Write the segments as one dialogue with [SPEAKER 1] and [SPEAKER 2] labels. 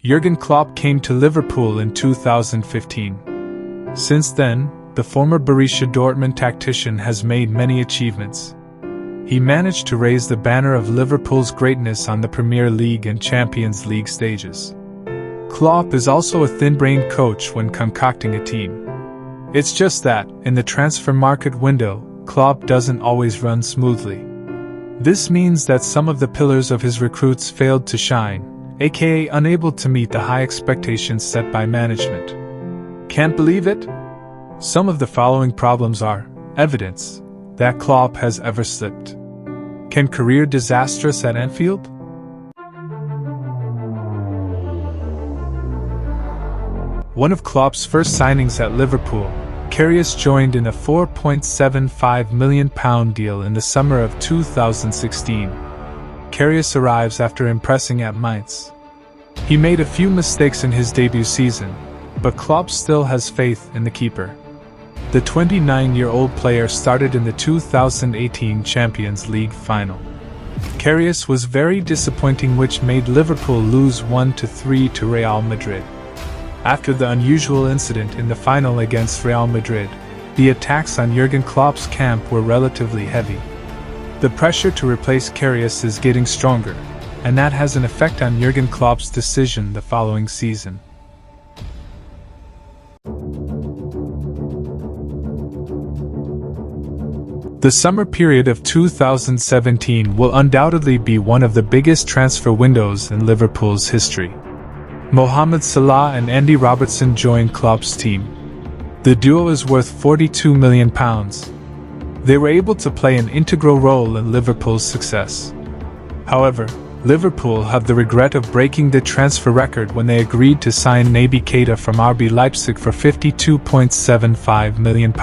[SPEAKER 1] Jurgen Klopp came to Liverpool in 2015. Since then, the former Borussia Dortmund tactician has made many achievements. He managed to raise the banner of Liverpool's greatness on the Premier League and Champions League stages. Klopp is also a thin-brained coach when concocting a team. It's just that, in the transfer market window, Klopp doesn't always run smoothly. This means that some of the pillars of his recruits failed to shine, aka unable to meet the high expectations set by management. Can't believe it? Some of the following problems are evidence that Klopp has ever slipped. Can career disastrous at Anfield? One of Klopp's first signings at Liverpool, Karius joined in a £4.75 million deal in the summer of 2016. Karius arrives after impressing at Mainz. He made a few mistakes in his debut season, but Klopp still has faith in the keeper. The 29-year-old player started in the 2018 Champions League final. Karius was very disappointing, which made Liverpool lose 1-3 to Real Madrid. After the unusual incident in the final against Real Madrid, the attacks on Jurgen Klopp's camp were relatively heavy. The pressure to replace Karius is getting stronger, and that has an effect on Jurgen Klopp's decision the following season. The summer period of 2017 will undoubtedly be one of the biggest transfer windows in Liverpool's history. Mohamed Salah and Andy Robertson joined Klopp's team. The duo is worth £42 million. They were able to play an integral role in Liverpool's success. However, Liverpool have the regret of breaking the transfer record when they agreed to sign Naby Keita from RB Leipzig for £52.75 million.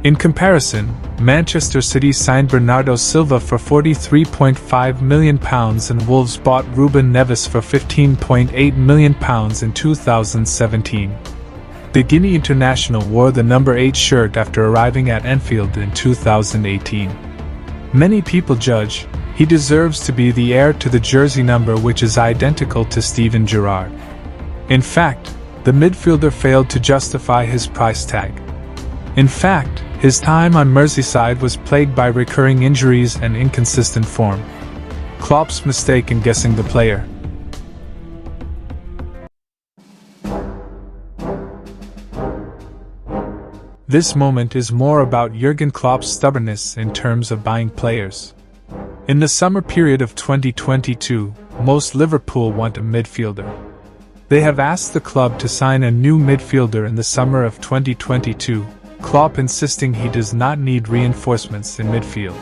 [SPEAKER 1] In comparison, Manchester City signed Bernardo Silva for £43.5 million and Wolves bought Ruben Neves for £15.8 million in 2017. The Guinea international wore the number 8 shirt after arriving at Anfield in 2018. Many people judge he deserves to be the heir to the jersey number, which is identical to Steven Gerrard. In fact, the midfielder failed to justify his price tag. In fact, his time on Merseyside was plagued by recurring injuries and inconsistent form. Klopp's mistake in guessing the player. This moment is more about Jurgen Klopp's stubbornness in terms of buying players. In the summer period of 2022, most Liverpool want a midfielder. They have asked the club to sign a new midfielder in the summer of 2022. Klopp insisting he does not need reinforcements in midfield.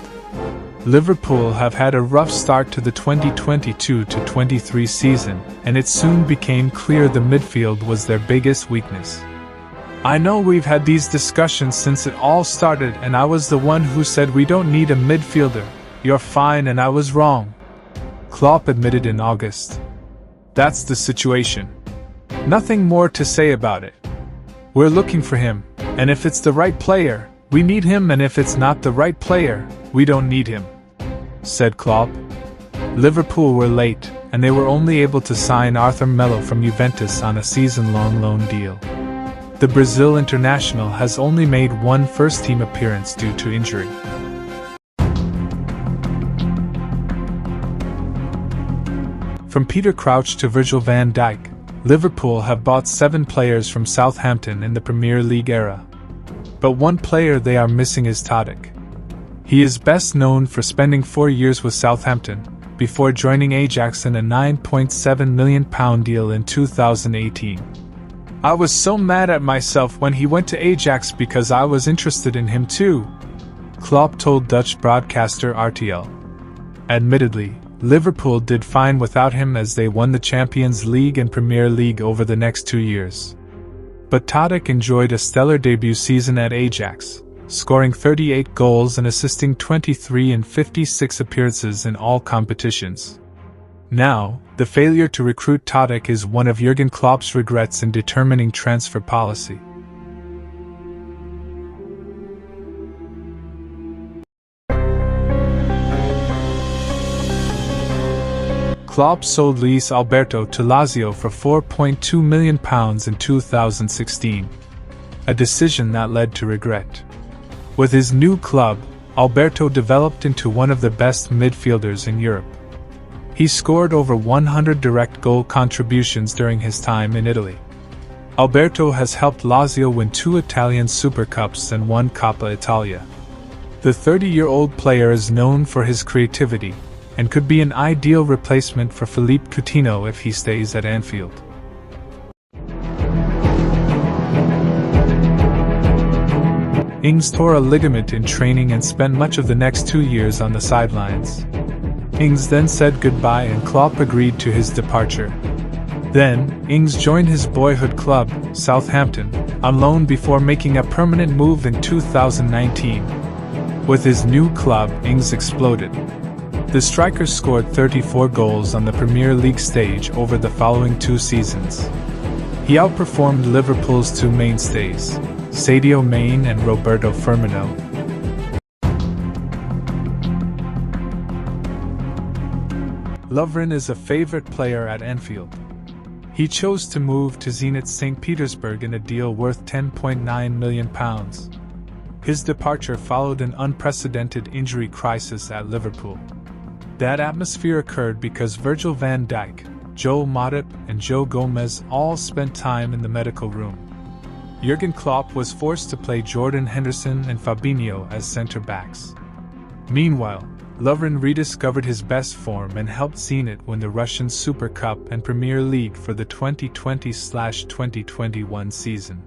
[SPEAKER 1] Liverpool have had a rough start to the 2022-23 season, and it soon became clear the midfield was their biggest weakness. I know we've had these discussions since it all started, and I was the one who said we don't need a midfielder. You're fine and I was wrong, Klopp admitted in August. That's the situation. Nothing more to say about it. We're looking for him, and if it's the right player, we need him, and if it's not the right player, we don't need him, said Klopp. Liverpool were late, and they were only able to sign Arthur Melo from Juventus on a season-long loan deal. The Brazil international has only made one first-team appearance due to injury. From Peter Crouch to Virgil van Dijk, Liverpool have bought 7 players from Southampton in the Premier League era. But one player they are missing is Tadic. He is best known for spending 4 years with Southampton, before joining Ajax in a £9.7 million deal in 2018. I was so mad at myself when he went to Ajax because I was interested in him too, Klopp told Dutch broadcaster RTL. Admittedly, Liverpool did fine without him as they won the Champions League and Premier League over the next 2 years. But Tadic enjoyed a stellar debut season at Ajax, scoring 38 goals and assisting 23 in 56 appearances in all competitions. Now, the failure to recruit Tadic is one of Jurgen Klopp's regrets in determining transfer policy. Klopp sold Luis Alberto to Lazio for £4.2 million in 2016, a decision that led to regret. With his new club, Alberto developed into one of the best midfielders in Europe. He scored over 100 direct goal contributions during his time in Italy. Alberto has helped Lazio win 2 Italian Super Cups and 1 Coppa Italia. The 30-year-old player is known for his creativity, and could be an ideal replacement for Philippe Coutinho if he stays at Anfield. Ings tore a ligament in training and spent much of the next 2 years on the sidelines. Ings then said goodbye and Klopp agreed to his departure. Then, Ings joined his boyhood club, Southampton, on loan before making a permanent move in 2019. With his new club, Ings exploded. The striker scored 34 goals on the Premier League stage over the following 2 seasons. He outperformed Liverpool's 2 mainstays, Sadio Mane and Roberto Firmino. Lovren is a favorite player at Anfield. He chose to move to Zenit St. Petersburg in a deal worth £10.9 million. His departure followed an unprecedented injury crisis at Liverpool. That atmosphere occurred because Virgil van Dijk, Joel Matip, and Joe Gomez all spent time in the medical room. Jurgen Klopp was forced to play Jordan Henderson and Fabinho as centre-backs. Meanwhile, Lovren rediscovered his best form and helped Zenit win the Russian Super Cup and Premier League for the 2020-2021 season.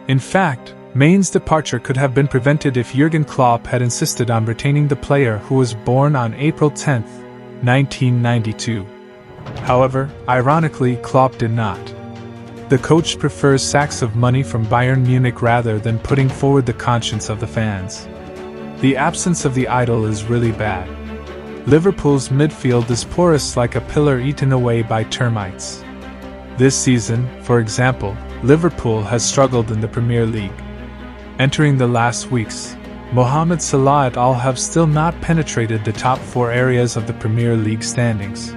[SPEAKER 1] In fact, Mane's departure could have been prevented if Jurgen Klopp had insisted on retaining the player who was born on April 10, 1992. However, ironically, Klopp did not. The coach prefers sacks of money from Bayern Munich rather than putting forward the conscience of the fans. The absence of the idol is really bad. Liverpool's midfield is porous like a pillar eaten away by termites. This season, for example, Liverpool has struggled in the Premier League. Entering the last weeks, Mohamed Salah et al. Have still not penetrated the top 4 areas of the Premier League standings.